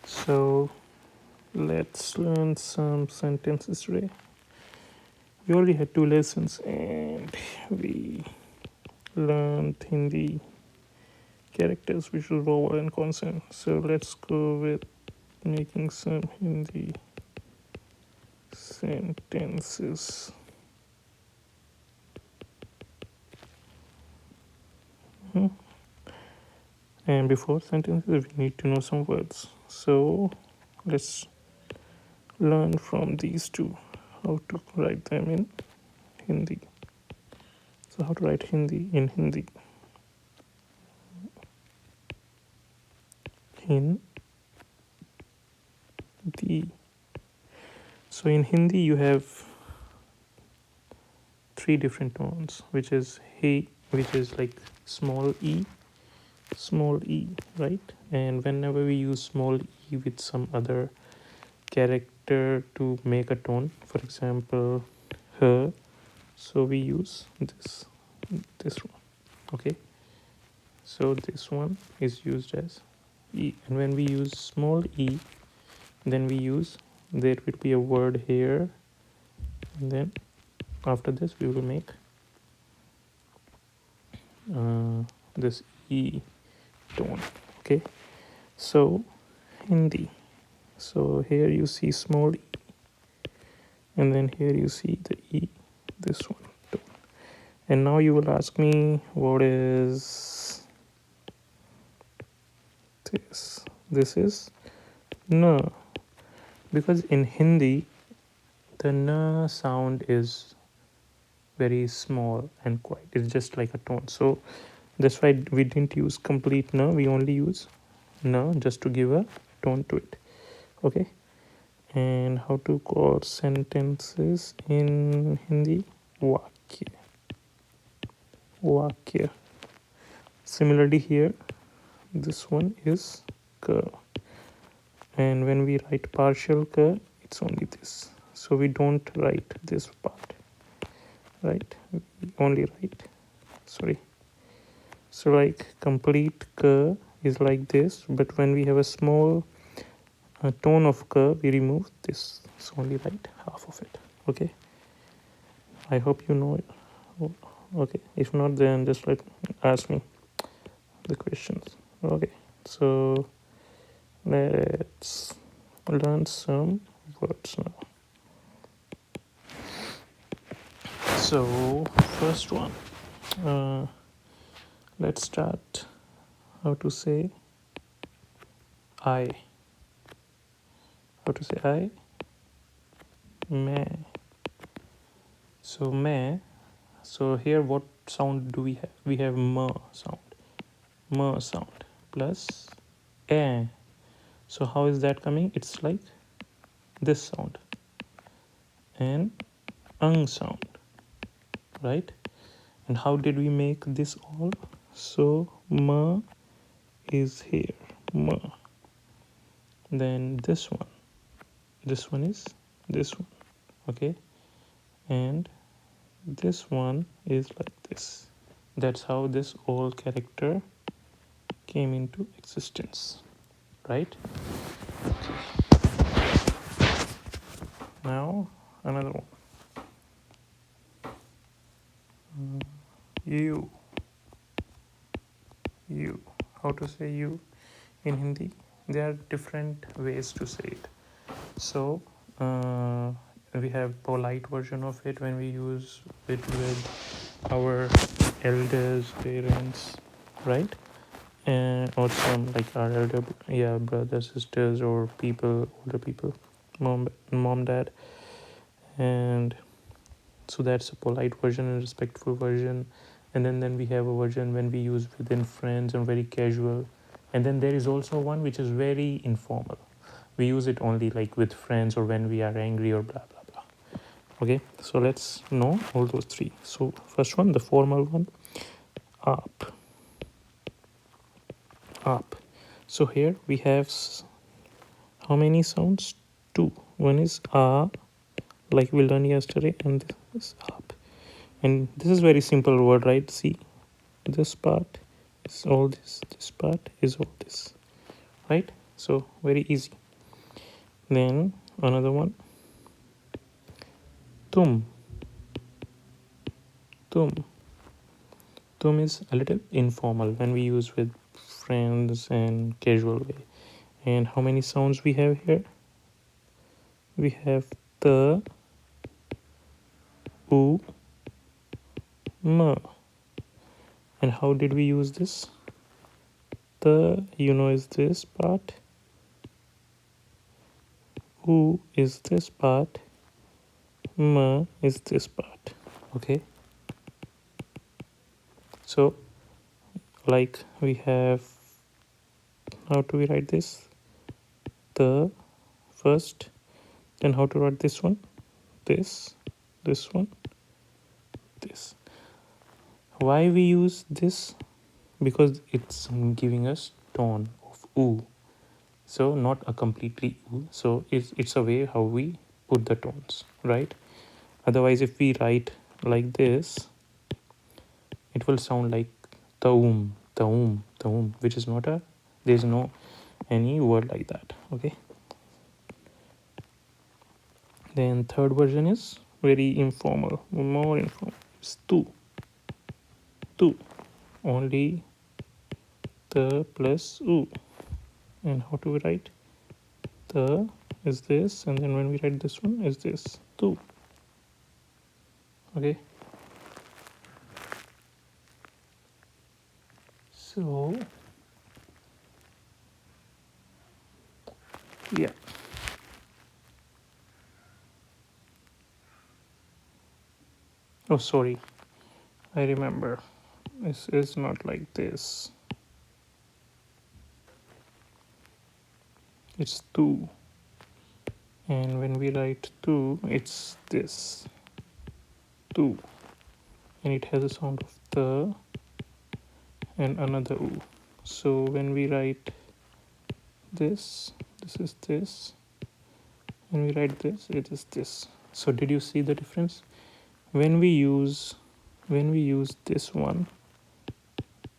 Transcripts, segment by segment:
So let's learn some sentences today. We already had 2 lessons and we learned Hindi characters, which is vowel and consonant. So let's go with making some Hindi sentences. And before sentences, we need to know some words. So let's learn from these two how to write them in Hindi. So how to write Hindi in Hindi? Hindi. So in Hindi you have 3 different tones, which is he, which is like small e, right? And whenever we use small e with some other character to make a tone, for example her, so we use this one. Okay, so this one is used as e, and when we use small e, then we use, there will be a word here, and then after this we will make this e tone. Okay, so Hindi, so here you see small e, and then here you see the e, this one tone. And now you will ask me, what is this is no, because in Hindi the na sound is very small and quiet, it's just like a tone, so that's why we didn't use complete na, we only use na just to give a tone to it. Okay, and how to call sentences in Hindi? Vakya. Similarly here, this one is ka, and when we write partial ka, it's only this, so we don't write this part, right? We only write, sorry, so like complete ka is like this, but when we have a small tone of ka, we remove this, so only write half of it. Okay, I hope you know it. Okay, if not, then just ask me the questions. Okay, so let's learn some words now. So first one, let's start how to say I. How to say I? Main. So main. So here what sound do we have? We have ma sound plus a. So how is that coming? It's like this sound and sound, right? And how did we make this all? So ma is here, ma. Then this one is this one, okay? And this one is like this. That's how this whole character came into existence, right? Okay. Now another one. You. How to say you in Hindi? There are different ways to say it. So we have polite version of it when we use it with our elders, parents, right? Or some like our elder, brothers, sisters, or people, older people, mom, dad, and so that's a polite version and respectful version. And then we have a version when we use within friends and very casual. And then there is also one which is very informal. We use it only like with friends or when we are angry or blah blah blah. Okay, so let's know all those 3. So first one, the formal one, up. So here we have how many sounds? 2. One is a, like we learned yesterday, and this is up. And this is very simple word, right? See, this part is all this part is all this, right? So very easy. Then another one, tum. Tum is a little informal when we use with friends and casual way. And how many sounds we have here? We have the, u, m. And how did we use this? The, is this part. U is this part. M is this part. Okay. So, like we have, how do we write this? The first. Then how to write this one? This one, this. Why we use this? Because it's giving us tone of oo. So not a completely oo. So it's a way how we put the tones, right? Otherwise, if we write like this, it will sound like taum, which is not there's no any word like that. Okay. Then third version is very informal, more informal. It's tu. Only the plus u. And how do we write? The is this, and then when we write this one is this, tu. Okay. So yeah. Oh, sorry. I remember. This is not like this. It's tu. And when we write tu, it's this. Tu. And it has a sound of the and another u. So when we write this is this. When we write this, it is this. So did you see the difference? When we use this one,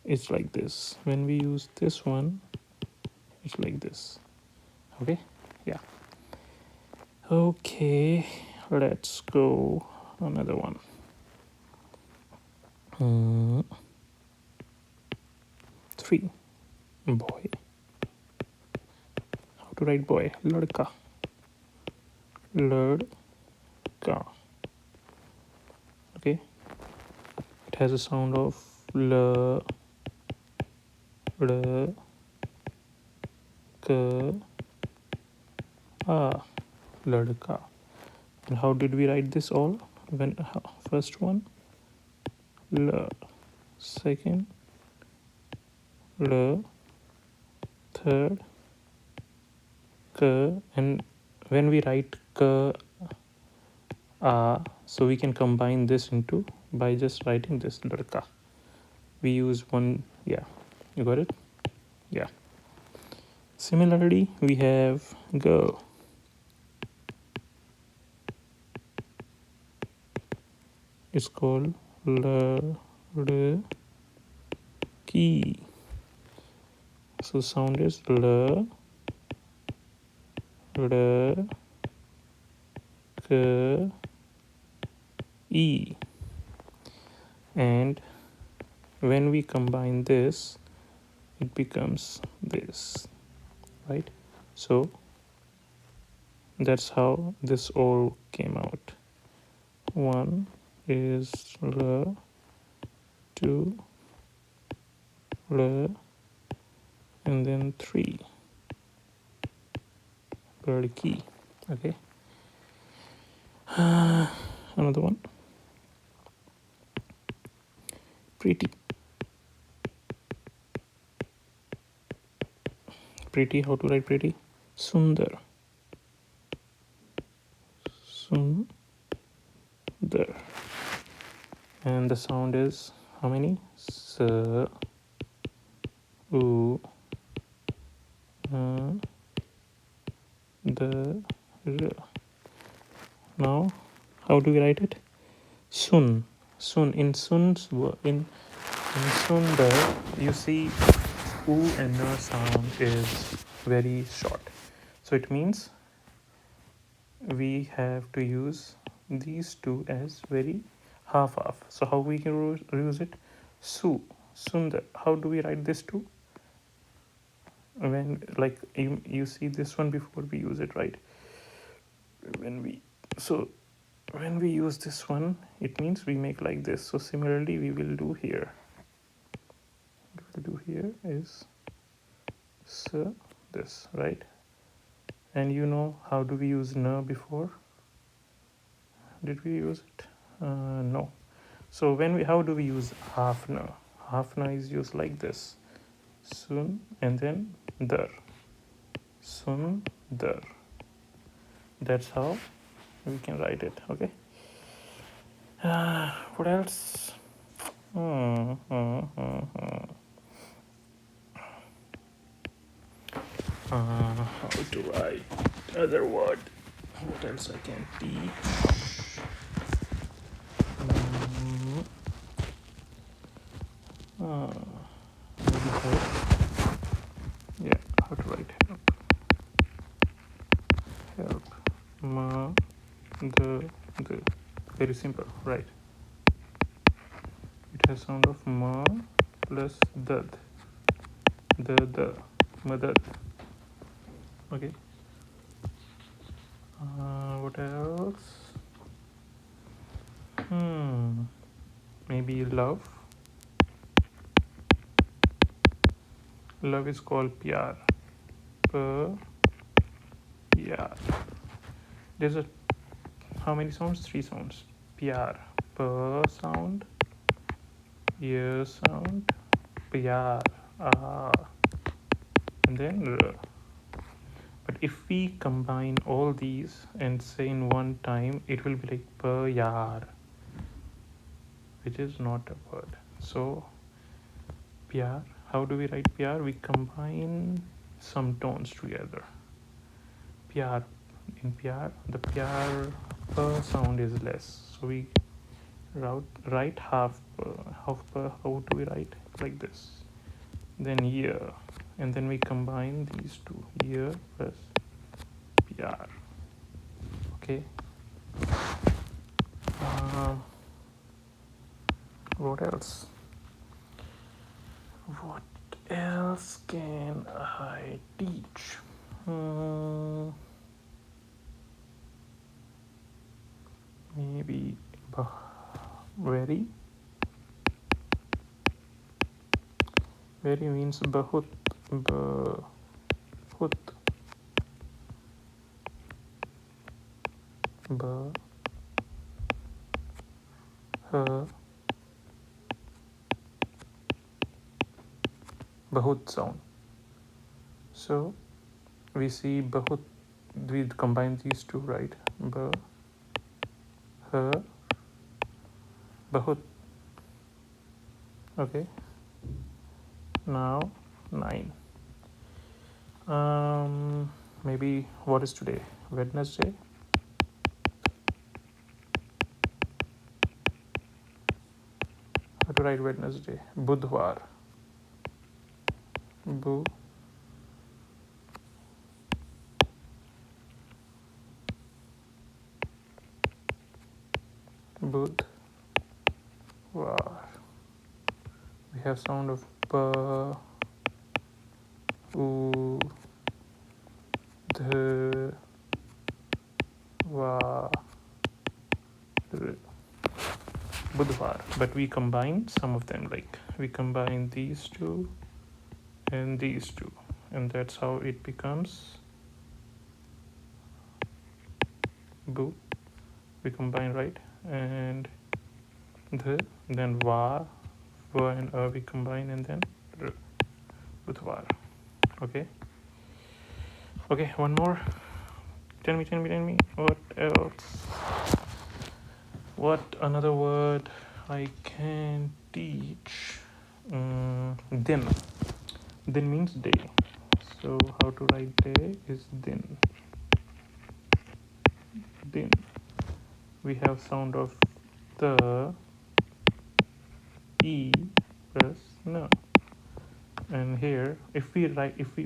it's like this. When we use this one, it's like this. Okay. Yeah. Okay, let's go another one. 3, boy. How to write boy? Ladka. Okay. It has a sound of l, k, a. Ladka. And how did we write this all? First one, l. Second, l. Third, k. And when we write k, a, so we can combine this into by just writing this ladka. We use one, yeah. You got it? Yeah. Similarly, we have girl. It's called key. So sound is k, e. And when we combine this, it becomes this, right? So that's how this all came out. 1 is l, 2 l, and then 3 key. Okay. Another one, pretty. How to write pretty? Sundar. And the sound is how many? S, u, the, r. Now, how do we write it? Sun. In Sun's in Sundar, you see u and n sound is very short. So it means we have to use these two as very half. So how we can use it? Sundar. How do we write this two? When like you see this one before we use it, right? When we use this one, it means we make like this. So similarly we will do here. What we'll do here is this, right? And you know how do we use na before? Did we use it? No. So how do we use half na? Half na is used like this. Sun and then dar. Sun dar. That's how we can write it. Okay. What else? How to write other word? What else I can teach? Maybe help. Yeah, how to write help? Help. Ma, the. Very simple, right? It has sound of ma plus dad. The. Madad. Okay. What else? Maybe love. Love is called pyar. Pyar. There's how many sounds? 3 sounds. Pyar. P sound. Y sound. Pyar. And then r. But if we combine all these and say in one time, it will be like pyar, which is not a word. So pyar, how do we write pyar? We combine some tones together. Pyar, in pyar, the pyar sound is less. So we write half how do we write? Like this. Then year, and then we combine these two, year plus pyar. Okay. What else? What else can I teach? Maybe very. Very means bahut. Bahut. Bahut sound. So we see bahut, we combine these two, right? Bahut. Okay. Now 9. Maybe what is today? Wednesday. How to write Wednesday? Budhwar. Budhwar. We have sound of pa, u, dh, va, r. Budhwar. But we combine some of them, like we combine these two and these two, and that's how it becomes bu. We combine, right? And then va and we combine, and then r. Budhwar. Okay, one more. Tell me what else? What another word I can teach? Din means day. So how to write day is din. We have sound of the, e plus na. And here, if we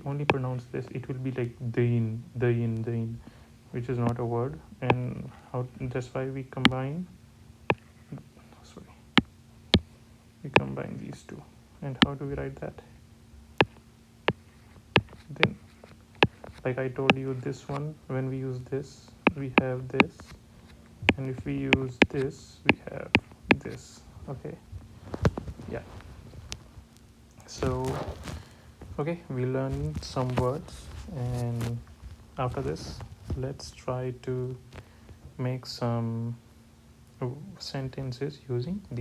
only pronounce this, it will be like Dzień, which is not a word. And how, that's why we combine, sorry, we combine these two. And how do we write that? Then, like I told you, this one, when we use this, we have this, and if we use this, we have this. Okay, yeah. So okay, we learned some words, and after this, let's try to make some sentences using these